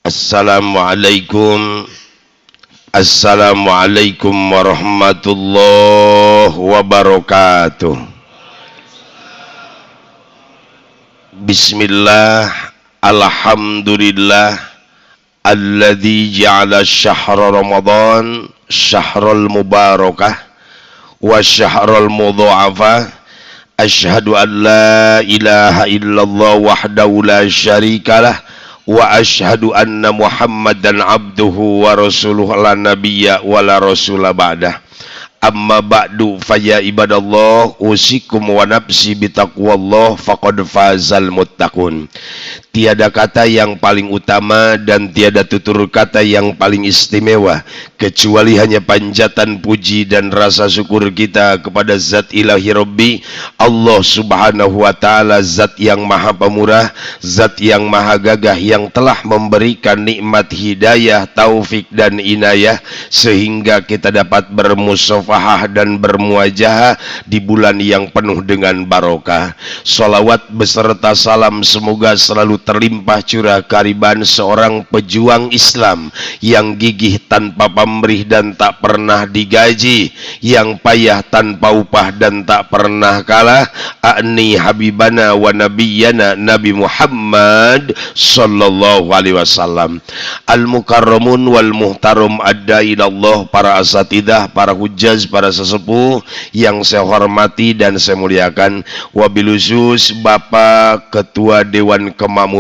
Assalamualaikum Assalamualaikum warahmatullahi wabarakatuh. Bismillah, alhamdulillah, alladzi ja'ala syahra Ramadan syahrul mubarakah wa syahrul mudha'afah. Asyhadu an la ilaha illallah wahdahu la syarikalah wa asyhadu anna Muhammadan abduhu wa rasuluhu la nabiyya wa la rasula ba'dah. Amma ba'du faya ibadallah, usikum wa nafsi bitaqwallah faqad fazal muttaqun. Tiada kata yang paling utama dan tiada tutur kata yang paling istimewa kecuali hanya panjatan puji dan rasa syukur kita kepada Zat Ilahi Rabbi Allah Subhanahu wa Ta'ala, Zat yang maha pemurah, Zat yang maha gagah, yang telah memberikan nikmat hidayah, taufik dan inayah sehingga kita dapat bermusafahah dan bermuajahah di bulan yang penuh dengan barokah. Salawat beserta salam semoga selalu terlimpah curah kehadiran seorang pejuang Islam yang gigih tanpa pamrih dan tak pernah digaji, yang payah tanpa upah dan tak pernah kalah, akni habibana wa nabiyyana Nabi Muhammad sallallahu alaihi wasallam. Al-mukarramun wal muhtaram adda ilallah, para asatidah, para hujjaz, para sesepuh yang saya hormati dan saya muliakan. Wabil khusus Bapak Ketua Dewan Kemakmuran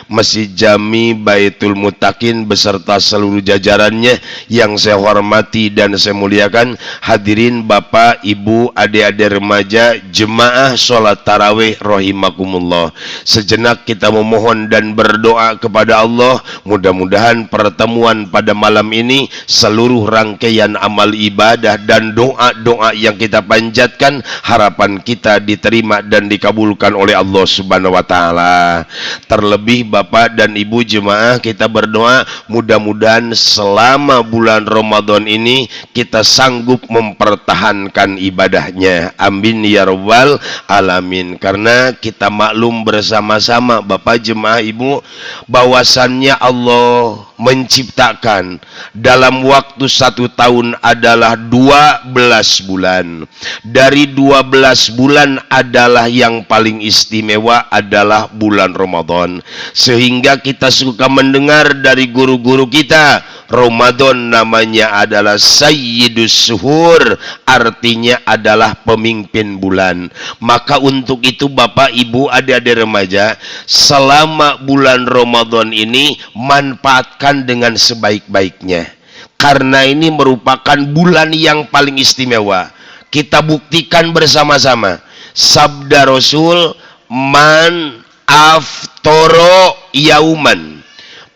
Masjid Jami Baitul Muttaqin beserta seluruh jajarannya yang saya hormati dan saya muliakan. Hadirin Bapak, Ibu, adik-adik remaja, jemaah sholat tarawih rahimakumullah. Sejenak kita memohon dan berdoa kepada Allah, mudah-mudahan pertemuan pada malam ini seluruh rangkaian amal ibadah dan doa-doa yang kita panjatkan, harapan kita diterima dan dikabulkan oleh Allah Subhanahu wa Ta'ala. Terlebih Bapak dan Ibu jemaah, kita berdoa mudah-mudahan selama bulan Ramadan ini kita sanggup mempertahankan ibadahnya. Amin ya rabbal alamin. Karena kita maklum bersama-sama Bapak jemaah Ibu, bahwasannya Allah menciptakan dalam waktu 1 tahun adalah 12 bulan. Dari 12 bulan adalah yang paling istimewa adalah bulan Ramadan. Sehingga kita suka mendengar dari guru-guru kita, Ramadan namanya adalah Sayyidus Suhur, artinya adalah pemimpin bulan. Maka untuk itu Bapak, Ibu, adik-adik remaja, selama bulan Ramadan ini manfaatkan dengan sebaik-baiknya. Karena ini merupakan bulan yang paling istimewa. Kita buktikan bersama-sama. Sabda Rasul, man aftoro yauman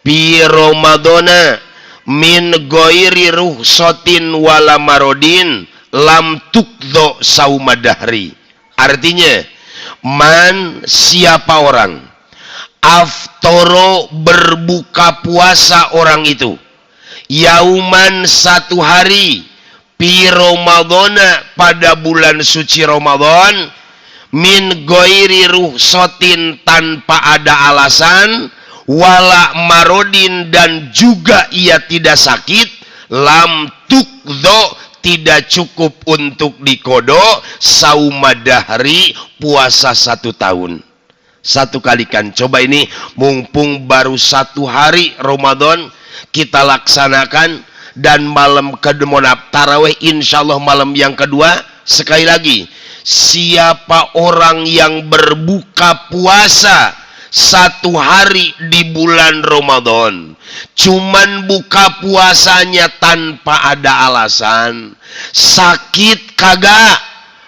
fi Ramadana min ghairi ruhsatin wala marodin lam tukdo saumadahri. Artinya, man, siapa orang aftoro, berbuka puasa orang itu, yauman, 1 hari, pi Ramadana, pada bulan suci Ramadan, min ghairi ruhsatin, tanpa ada alasan, wala marodin, dan juga ia tidak sakit, lam tukdo, tidak cukup untuk dikodo, saumadahri, puasa 1 tahun. Satu kalikan, coba ini mumpung baru 1 hari Ramadan kita laksanakan, dan malam kedua tarawih insyaallah malam yang kedua. Sekali lagi, siapa orang yang berbuka puasa 1 hari di bulan Ramadan, cuman buka puasanya tanpa ada alasan, sakit kagak,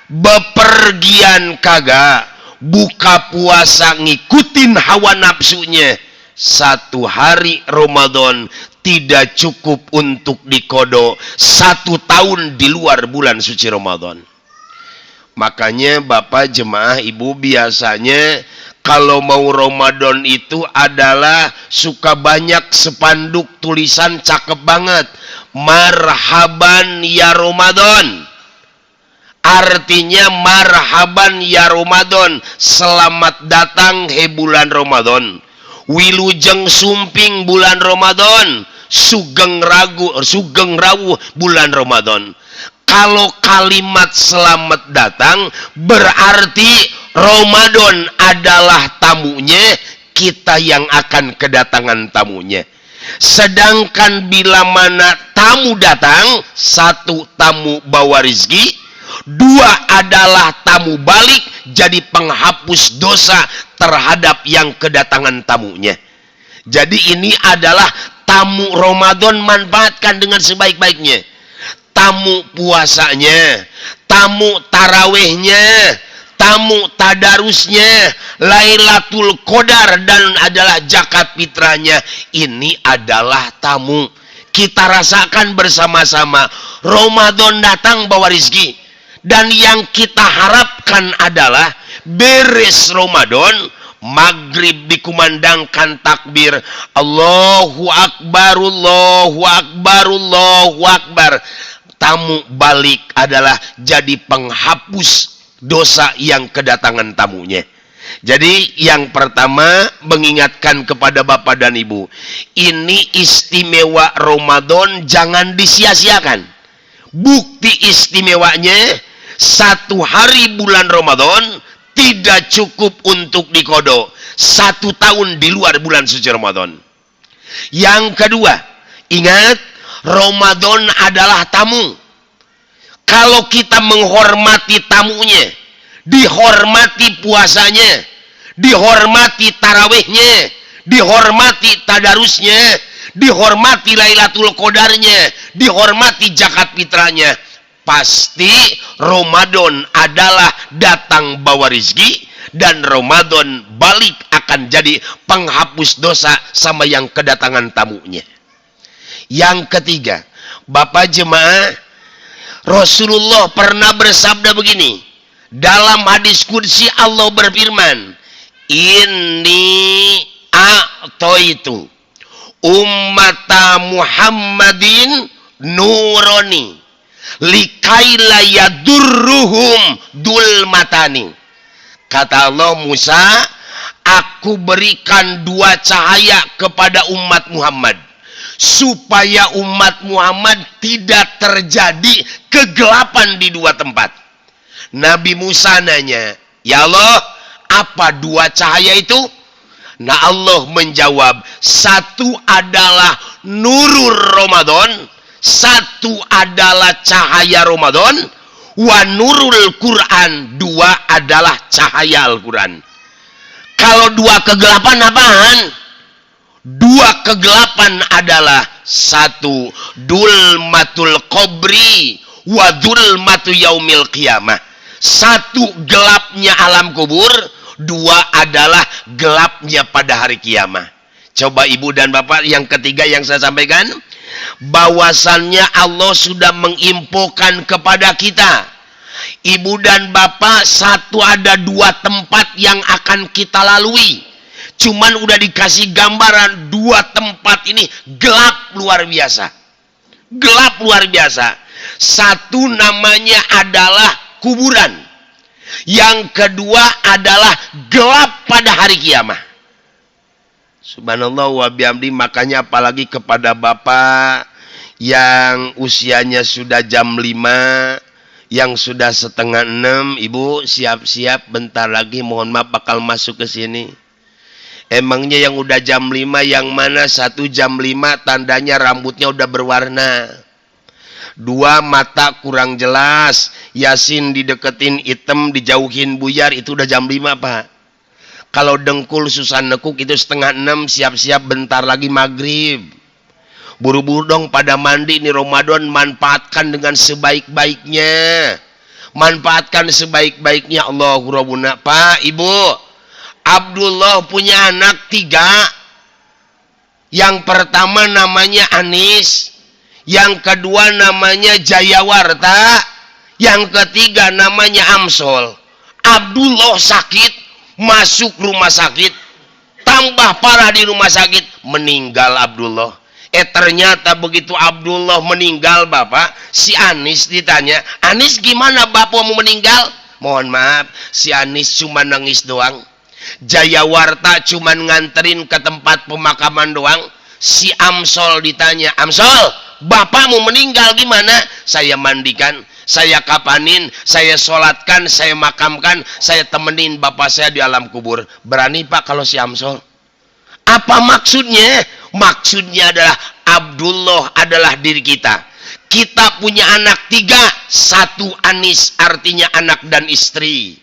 bepergian kagak, buka puasa ngikutin hawa nafsunya, 1 hari Ramadan tidak cukup untuk dikodo 1 tahun di luar bulan suci Ramadan. Makanya Bapak jemaah Ibu biasanya kalau mau Ramadan itu adalah suka banyak spanduk tulisan cakep banget, marhaban ya Ramadan. Artinya marhaban ya Ramadan, selamat datang he bulan Ramadan. Wilujeng sumping bulan Ramadan, sugeng rawuh bulan Ramadan. Kalau kalimat selamat datang berarti Ramadan adalah tamunya, kita yang akan kedatangan tamunya. Sedangkan bila mana tamu datang, satu tamu bawa rizki, dua adalah tamu balik jadi penghapus dosa terhadap yang kedatangan tamunya. Jadi ini adalah tamu Ramadan, manfaatkan dengan sebaik-baiknya. Tamu puasanya, tamu tarawehnya, tamu tadarusnya, Lailatul Qadar dan adalah zakat fitrahnya. Ini adalah tamu. Kita rasakan bersama-sama. Ramadan datang bawa rizki. Dan yang kita harapkan adalah beres Ramadan, maghrib dikumandangkan takbir, Allahu Akbar, Allahu Akbar, Allahu Akbar. Tamu balik adalah jadi penghapus dosa yang kedatangan tamunya. Jadi yang pertama mengingatkan kepada Bapak dan Ibu, ini istimewa Ramadan, jangan disia-siakan. Bukti istimewanya, satu hari bulan Ramadan tidak cukup untuk dikodok 1 tahun di luar bulan suci Ramadan. Yang kedua, ingat, Ramadan adalah tamu. Kalau kita menghormati tamunya, dihormati puasanya, dihormati tarawihnya, dihormati tadarusnya, dihormati Lailatul Qadarnya, dihormati zakat fitrahnya, pasti Ramadan adalah datang bawa rizki, dan Ramadan balik akan jadi penghapus dosa sama yang kedatangan tamunya. Yang ketiga, Bapak jemaah, Rasulullah pernah bersabda begini, dalam hadis qudsi Allah berfirman, inni a'taitu ummata Muhammadin nuroni likaila yadurruhum dulmatani. Kata Allah, Musa, aku berikan 2 cahaya kepada umat Muhammad, supaya umat Muhammad tidak terjadi kegelapan di 2 tempat. Nabi Musa nanya, ya Allah, apa 2 cahaya itu? Nah, Allah menjawab, 1 adalah nurur Ramadan, 1 adalah cahaya Ramadan, wa nurul Quran, 2 adalah cahaya Al-Quran. Kalau 2 kegelapan apaan? 2 kegelapan adalah 1 dulmatul qabri wa dulmatu yaumil qiyamah. 1 gelapnya alam kubur, 2 adalah gelapnya pada hari kiamat. Coba Ibu dan Bapak, yang ketiga yang saya sampaikan, bahwasannya Allah sudah menginfokan kepada kita, Ibu dan Bapak, ada 2 tempat yang akan kita lalui. Cuman udah dikasih gambaran, 2 tempat ini gelap luar biasa. Gelap luar biasa. 1 namanya adalah kuburan. Yang kedua adalah gelap pada hari kiamat. Subhanallah wa bihamdi. Makanya apalagi kepada Bapak yang usianya sudah jam 5, yang sudah setengah 6, Ibu siap-siap bentar lagi, mohon maaf bakal masuk ke sini. Emangnya yang udah jam 5 yang mana? 1 jam 5 tandanya rambutnya udah berwarna. 2 mata kurang jelas. Yasin dideketin hitam, dijauhin buyar, itu udah jam 5 Pak. Kalau dengkul susah nekuk itu setengah 6, siap-siap bentar lagi maghrib. Buru-buru dong pada mandi, ini Ramadan, manfaatkan dengan sebaik-baiknya. Manfaatkan sebaik-baiknya. Allahu Rabbuna. Pak, Ibu, Abdullah punya anak 3. Yang pertama namanya Anis, yang kedua namanya Jayawarta, yang ketiga namanya Amsol. Abdullah sakit, masuk rumah sakit, tambah parah di rumah sakit, meninggal Abdullah. Ternyata begitu Abdullah meninggal Bapak, si Anis ditanya, Anis gimana Bapak mau meninggal? Mohon maaf, si Anis cuma nangis doang. Jayawarta cuman nganterin ke tempat pemakaman doang. Si Amsol ditanya, Amsol, bapakmu meninggal gimana? Saya mandikan, saya kapanin, saya sholatkan, saya makamkan, saya temenin bapak saya di alam kubur. Berani Pak kalau si Amsol? Apa maksudnya? Maksudnya adalah Abdullah adalah diri kita. Kita punya anak 3, 1 Anis artinya anak dan istri.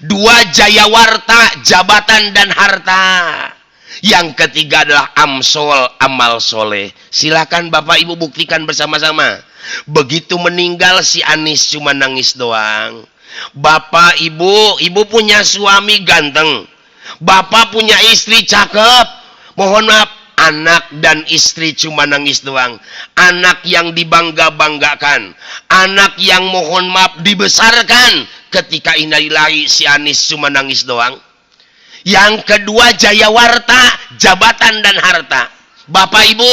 2 Jayawarta, jabatan dan harta. Yang ketiga adalah Amsol, amal soleh. Silakan Bapak Ibu buktikan bersama-sama. Begitu meninggal si Anis cuma nangis doang. Bapak Ibu, Ibu punya suami ganteng. Bapak punya istri cakep. Mohon maaf, anak dan istri cuma nangis doang. Anak yang dibangga-banggakan. Anak yang mohon maaf dibesarkan. Ketika innalillahi si Anis cuma nangis doang. Yang kedua Jayawarta, jabatan dan harta. Bapak Ibu,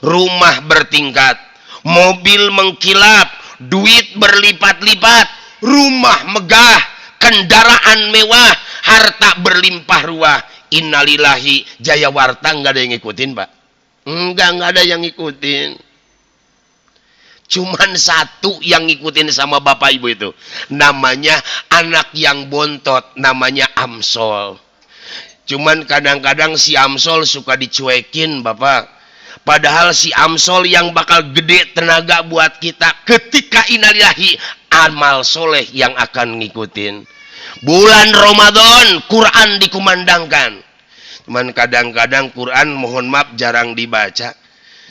rumah bertingkat, mobil mengkilap, duit berlipat-lipat, rumah megah, kendaraan mewah, harta berlimpah ruah. Innalillahi, Jayawarta nggak ada yang ngikutin Pak. Nggak ada yang ngikutin. Cuman 1 yang ngikutin sama Bapak Ibu itu. Namanya anak yang bontot, namanya Amsol. Cuman kadang-kadang si Amsol suka dicuekin Bapak. Padahal si Amsol yang bakal gede tenaga buat kita. Ketika innalillahi, amal soleh yang akan ngikutin. Bulan Ramadan, Quran dikumandangkan. Cuman kadang-kadang Quran mohon maaf jarang dibaca.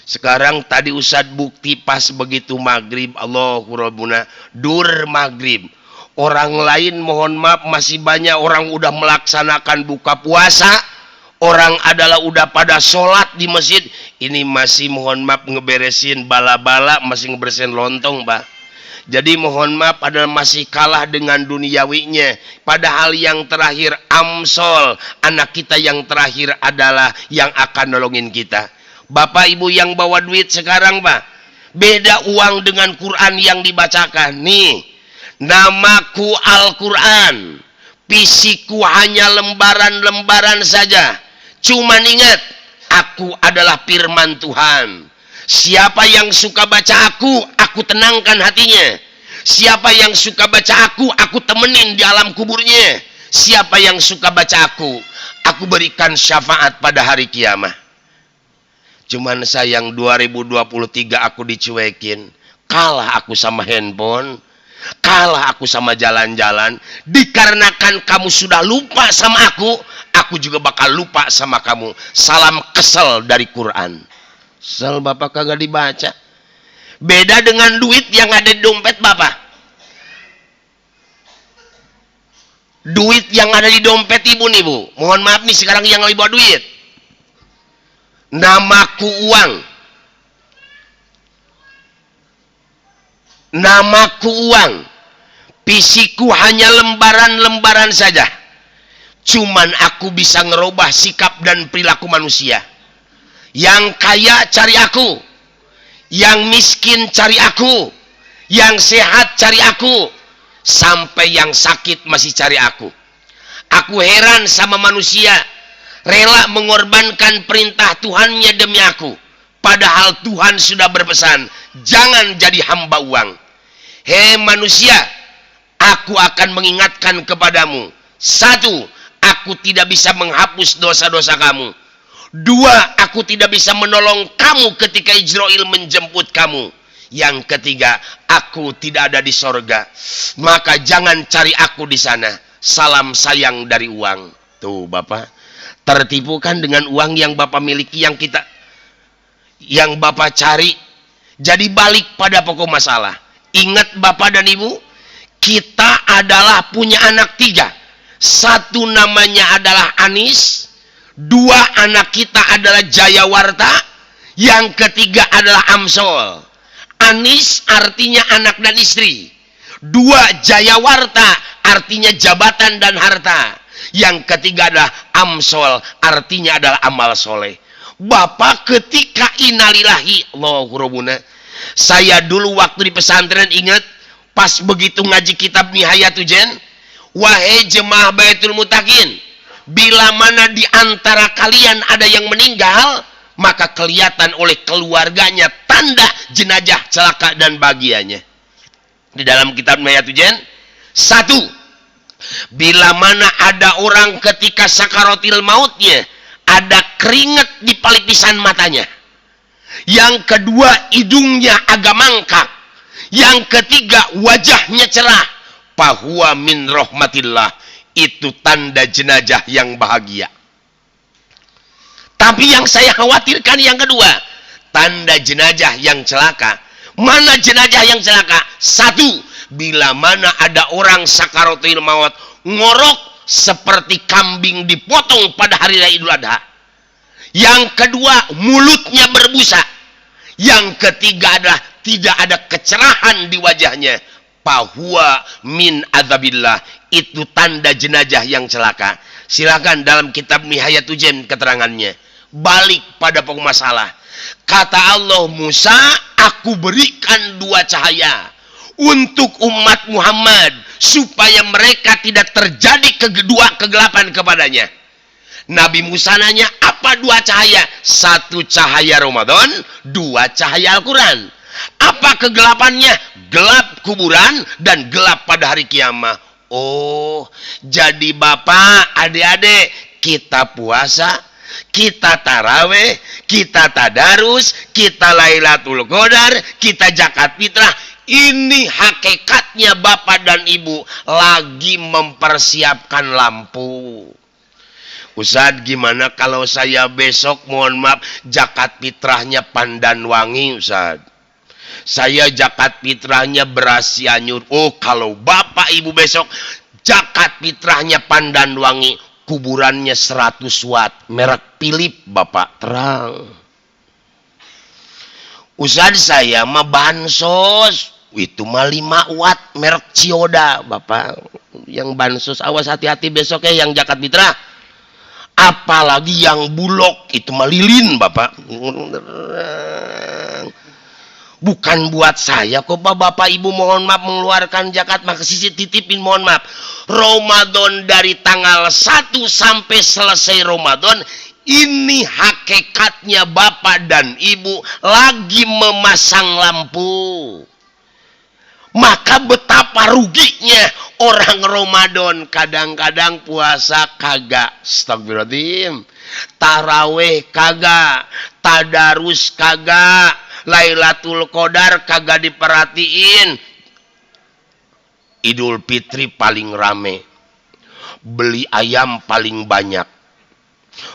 Sekarang tadi Ustadz bukti pas begitu maghrib, Allahu Rabbuna, dur maghrib. Orang lain mohon maaf masih banyak orang udah melaksanakan buka puasa. Orang adalah udah pada sholat di masjid. Ini masih mohon maaf ngeberesin bala-bala, masih ngebersihin lontong Pak. Jadi mohon maaf adalah masih kalah dengan duniawinya. Padahal yang terakhir Amsol, anak kita yang terakhir adalah yang akan nolongin kita. Bapak Ibu yang bawa duit sekarang Pak, beda uang dengan Quran yang dibacakan. Nih, namaku Al-Quran, fisikku hanya lembaran-lembaran saja. Cuman ingat, aku adalah firman Tuhan. Siapa yang suka baca aku tenangkan hatinya. Siapa yang suka baca aku temenin di alam kuburnya. Siapa yang suka baca aku berikan syafaat pada hari kiamat. Cuman sayang 2023 aku dicuekin. Kalah aku sama handphone. Kalah aku sama jalan-jalan. Dikarenakan kamu sudah lupa sama aku juga bakal lupa sama kamu. Salam kesel dari Quran. Sel Bapak kagak dibaca. Beda dengan duit yang ada di dompet Bapak. Duit yang ada di dompet Ibu nih Bu. Mohon maaf nih sekarang yang lagi bawa duit. Namaku uang. Namaku uang. Fisikku hanya lembaran-lembaran saja. Cuman aku bisa ngerubah sikap dan perilaku manusia. Yang kaya cari aku. Yang miskin cari aku. Yang sehat cari aku. Sampai yang sakit masih cari aku. Aku heran sama manusia. Rela mengorbankan perintah Tuhannya demi aku. Padahal Tuhan sudah berpesan, jangan jadi hamba uang. Hei manusia, aku akan mengingatkan kepadamu. 1, aku tidak bisa menghapus dosa-dosa kamu. 2, aku tidak bisa menolong kamu ketika Israel menjemput kamu. Yang ketiga, aku tidak ada di sorga. Maka jangan cari aku di sana. Salam sayang dari uang. Tuh Bapak. Tertipu kan dengan uang yang Bapak miliki, yang Bapak cari. Jadi balik pada pokok masalah. Ingat Bapak dan Ibu, kita adalah punya anak 3. 1 namanya adalah Anis. 2 anak kita adalah Jayawarta. Yang ketiga adalah Amsol. Anis artinya anak dan istri. 2 Jayawarta artinya jabatan dan harta. Yang ketiga adalah Amsol, artinya adalah amal soleh. Bapak ketika innalillahi, Allahu Rabbuna. Saya dulu waktu di pesantren ingat, pas begitu ngaji kitab Nihayatul Jen, wahai jemaah Baitul Mutakin, bila mana di antara kalian ada yang meninggal, maka kelihatan oleh keluarganya tanda jenazah celaka dan bahagianya. Di dalam kitab Mayatujen, 1, bila mana ada orang ketika sakaratil mautnya ada keringat di palipisan matanya. Yang kedua, hidungnya agak mangkak. Yang ketiga, wajahnya cerah. Fahuwa min rahmatillah. Itu tanda jenazah yang bahagia. Tapi yang saya khawatirkan yang kedua, tanda jenazah yang celaka. Mana jenazah yang celaka? 1, bila mana ada orang sakaratul maut ngorok seperti kambing dipotong pada hari raya Idul Adha. Yang kedua, mulutnya berbusa. Yang ketiga adalah tidak ada kecerahan di wajahnya. Fahuwa min adzabillah. Itu tanda jenazah yang celaka. Silakan dalam kitab Nihayatujem keterangannya. Balik pada pokok masalah. Kata Allah, Musa, aku berikan 2 cahaya untuk umat Muhammad supaya mereka tidak terjadi kedua kegelapan kepadanya. Nabi Musa nanya, apa 2 cahaya? 1 cahaya Ramadan, 2 cahaya Al-Quran. Apa kegelapannya? Gelap kuburan dan gelap pada hari kiamat. Oh, jadi bapak, adik-adik, kita puasa, kita taraweh, kita tadarus, kita Lailatul Qadar, kita zakat fitrah. Ini hakikatnya bapak dan ibu lagi mempersiapkan lampu. Ustadz, gimana kalau saya besok, mohon maaf, zakat fitrahnya pandan wangi, Ustadz? Saya zakat fitrahnya beras cianjur. Oh, kalau bapak ibu besok zakat fitrahnya pandan wangi, kuburannya 100 watt, merek Philip, bapak terang. Ustadz, saya mah bansos, itu mah 5 watt, merek Cioda, bapak. Yang bansos, awas hati-hati besok ya yang zakat fitrah. Apalagi yang bulog, itu mah lilin, bapak. Bukan buat saya kok, bapak ibu, mohon maaf, mengeluarkan zakat, maka sisi titipin, mohon maaf. Ramadan dari tanggal 1 sampai selesai Ramadan, ini hakikatnya bapak dan ibu lagi memasang lampu. Maka betapa ruginya orang Ramadan, kadang-kadang puasa kagak, astagfirullahaladzim, taraweh kagak, tadarus kagak, Lailatul Qadar kagak diperhatiin. Idul Fitri paling rame, beli ayam paling banyak,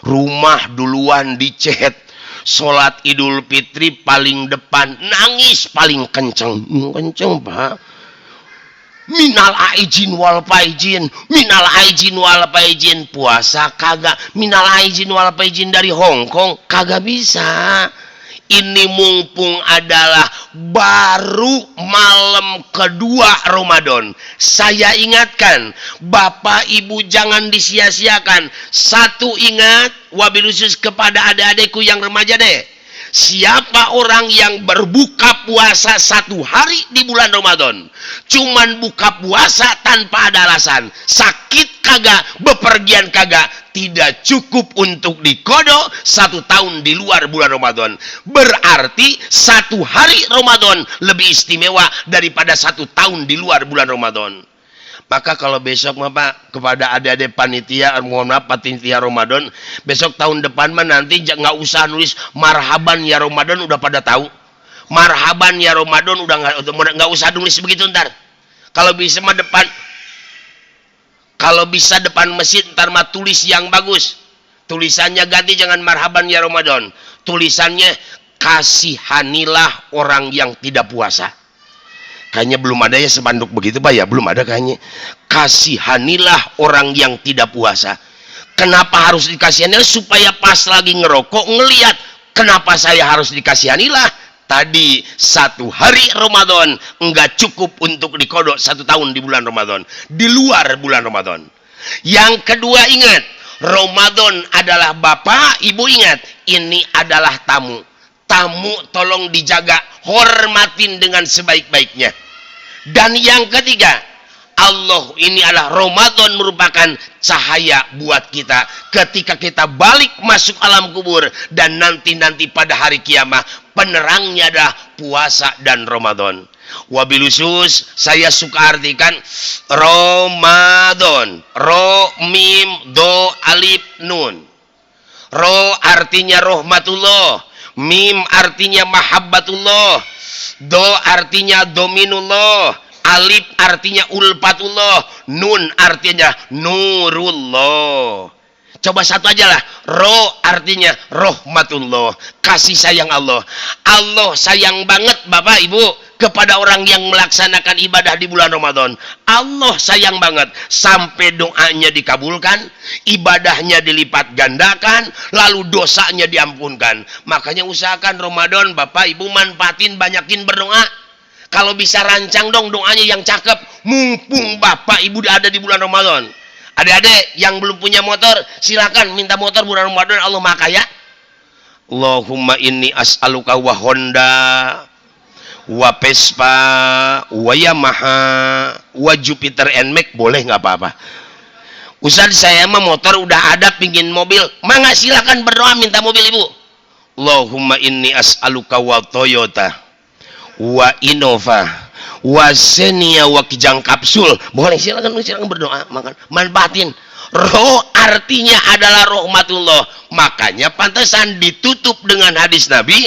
rumah duluan dicet, sholat Idul Fitri paling depan, nangis paling kenceng, pak. Minal aijin wal faizin, minal aijin wal faizin, puasa kagak, minal aijin wal faizin dari Hongkong kagak bisa. Ini mumpung adalah baru malam kedua Ramadan. Saya ingatkan, bapak ibu jangan disia-siakan. 1, ingat, wabil khusus kepada adik-adikku yang remaja deh. Siapa orang yang berbuka puasa 1 hari di bulan Ramadan, cuman buka puasa tanpa ada alasan, sakit kagak, bepergian kagak, tidak cukup untuk dikodok 1 tahun di luar bulan Ramadan. Berarti 1 hari Ramadan lebih istimewa daripada 1 tahun di luar bulan Ramadan. Maka kalau besok Bapak kepada adik-adik panitia, mohon maaf, panitia Ramadan, besok tahun depan mah nanti nggak usah nulis marhaban ya Ramadan, udah pada tahu. Marhaban ya Ramadan udah nggak usah nulis begitu ntar. Kalau bisa mah depan masjid ntar mah tulis yang bagus. Tulisannya ganti, jangan marhaban ya Ramadan. Tulisannya kasihanilah orang yang tidak puasa. Kayaknya belum ada ya spanduk begitu Pak ya, belum ada kayaknya. Kasihanilah orang yang tidak puasa. Kenapa harus dikasihanilah? Supaya pas lagi ngerokok ngelihat, kenapa saya harus dikasihanilah? Tadi 1 hari Ramadan enggak cukup untuk dikodok 1 tahun di bulan Ramadan, di luar bulan Ramadan. Yang kedua, ingat, Ramadan adalah bapak, ibu ingat, ini adalah tamu. Tamu tolong dijaga, hormatin dengan sebaik-baiknya. Dan yang ketiga, Allah ini adalah Ramadan merupakan cahaya buat kita ketika kita balik masuk alam kubur, dan nanti pada hari kiamat penerangnya adalah puasa dan Ramadan. Wabil khusus saya suka artikan Ramadan, ro mim do alif nun. Ro artinya rahmatullah, mim artinya mahabbatullah, do artinya dominullah, alif artinya ulfatullah, nun artinya nurullah. Coba satu aja lah. Ro artinya rahmatullah, kasih sayang Allah. Allah sayang banget Bapak Ibu kepada orang yang melaksanakan ibadah di bulan Ramadan. Allah sayang banget sampai doanya dikabulkan, ibadahnya dilipat gandakan, lalu dosanya diampunkan. Makanya usahakan Ramadan Bapak Ibu manfaatin, banyakin berdoa. Kalau bisa rancang dong doanya yang cakep, mumpung Bapak Ibu ada di bulan Ramadan. Adik-adik yang belum punya motor, silakan minta motor bulan Ramadan, Allah Maha Kaya. Allahumma inni as'aluka wa Honda wa Vespa wa Yamaha wa Jupiter NMAX, boleh nggak apa-apa. Ustaz saya mah motor udah ada, pingin mobil, mangga silakan berdoa minta mobil Ibu. Allahumma inni as'aluka wa Toyota wa Innova wa Xenia wa Kijang Kapsul, boleh silakan berdoa, makan manfaatin. Roh artinya adalah rahmatullah, makanya pantasan ditutup dengan hadis Nabi,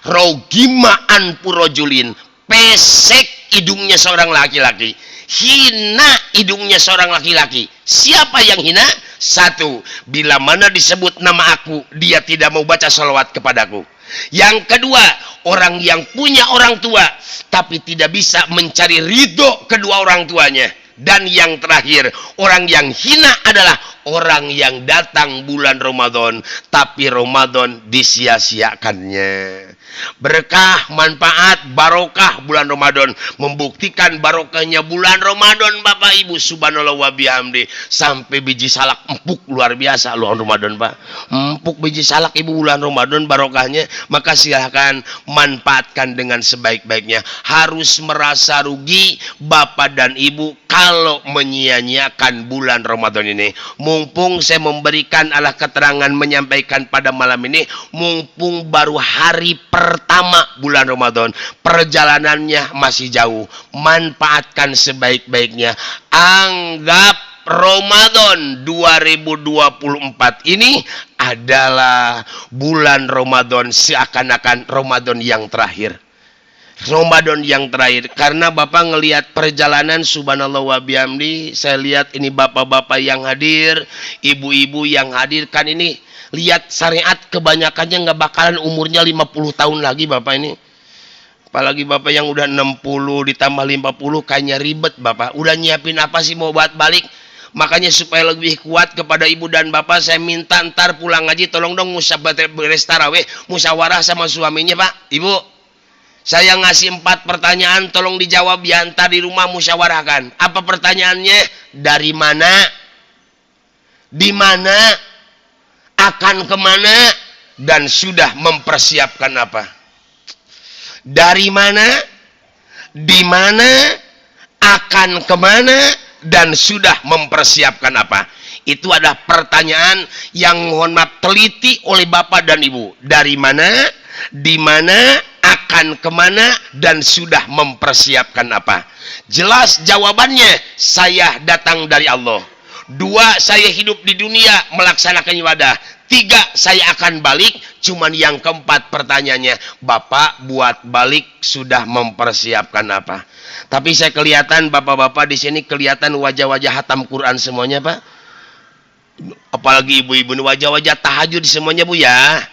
rogimaan purojulin, pesek hidungnya seorang laki-laki, hina hidungnya seorang laki-laki. Siapa yang hina? Satu, bila mana disebut nama aku, dia tidak mau baca salawat kepadaku. Yang kedua, orang yang punya orang tua tapi tidak bisa mencari ridho kedua orang tuanya. Dan yang terakhir, orang yang hina adalah orang yang datang bulan Ramadan tapi Ramadan disia-siakannya. Berkah, manfaat, barokah bulan Ramadan, membuktikan barokahnya bulan Ramadan Bapak Ibu, subhanallah wa bihamdi, sampai biji salak empuk luar biasa loh Ramadan Pak. Empuk biji salak Ibu bulan Ramadan barokahnya. Maka silahkan manfaatkan dengan sebaik-baiknya. Harus merasa rugi Bapak dan Ibu kalau menyia-nyiakan bulan Ramadan ini. Mumpung saya memberikan alah keterangan, menyampaikan pada malam ini, mumpung baru hari pertama bulan Ramadan, perjalanannya masih jauh, manfaatkan sebaik-baiknya. Anggap Ramadan 2024 ini adalah bulan Ramadan seakan-akan Ramadan yang terakhir. Ramadan yang terakhir, karena Bapak ngelihat perjalanan subhanallah wa bihamdi, saya lihat ini bapak-bapak yang hadir, ibu-ibu yang hadir, kan ini lihat syariat kebanyakannya nggak bakalan umurnya 50 tahun lagi Bapak ini. Apalagi Bapak yang udah 60 ditambah 50 kayaknya ribet Bapak. Udah nyiapin apa sih mau buat balik? Makanya supaya lebih kuat kepada ibu dan bapak, saya minta ntar pulang ngaji tolong dong beres tarawih, musyawarah sama suaminya Pak. Ibu, saya ngasih 4 pertanyaan, tolong dijawab ya, ntar di rumah musyawarahkan. Apa pertanyaannya? Dari mana? Di mana? Akan kemana? Dan sudah mempersiapkan apa? Dari mana? Di mana? Akan kemana? Dan sudah mempersiapkan apa? Itu adalah pertanyaan yang mohon maaf teliti oleh Bapak dan Ibu. Dari mana? Di mana? Akan kemana? Dan sudah mempersiapkan apa? Jelas jawabannya, saya datang dari Allah. 2, saya hidup di dunia melaksanakan ibadah. 3, saya akan balik. Cuman yang keempat pertanyaannya, Bapak buat balik sudah mempersiapkan apa? Tapi saya kelihatan bapak-bapak di sini kelihatan wajah-wajah hatam Quran semuanya Pak. Apalagi ibu-ibu wajah-wajah tahajud semuanya Bu ya.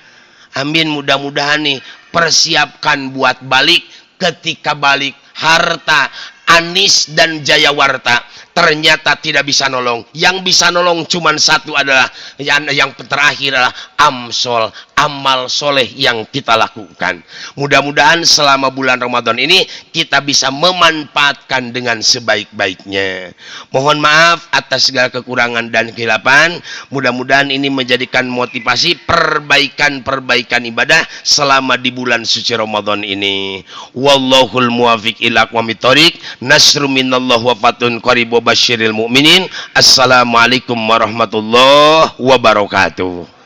Amin, mudah-mudahan nih persiapkan buat balik. Ketika balik harta Anis dan Jayawarta ternyata tidak bisa nolong. Yang bisa nolong cuma satu adalah yang terakhir adalah Amsol amal soleh yang kita lakukan. Mudah-mudahan selama bulan Ramadan ini kita bisa memanfaatkan dengan sebaik-baiknya. Mohon maaf atas segala kekurangan dan kehilapan. Mudah-mudahan ini menjadikan motivasi perbaikan ibadah selama di bulan suci Ramadan ini. Wallahul muwafiq ila aqwamit thoriq. Nasru minallah wa fatun qarib wa basyiril mu'minin. Assalamualaikum warahmatullahi wabarakatuh.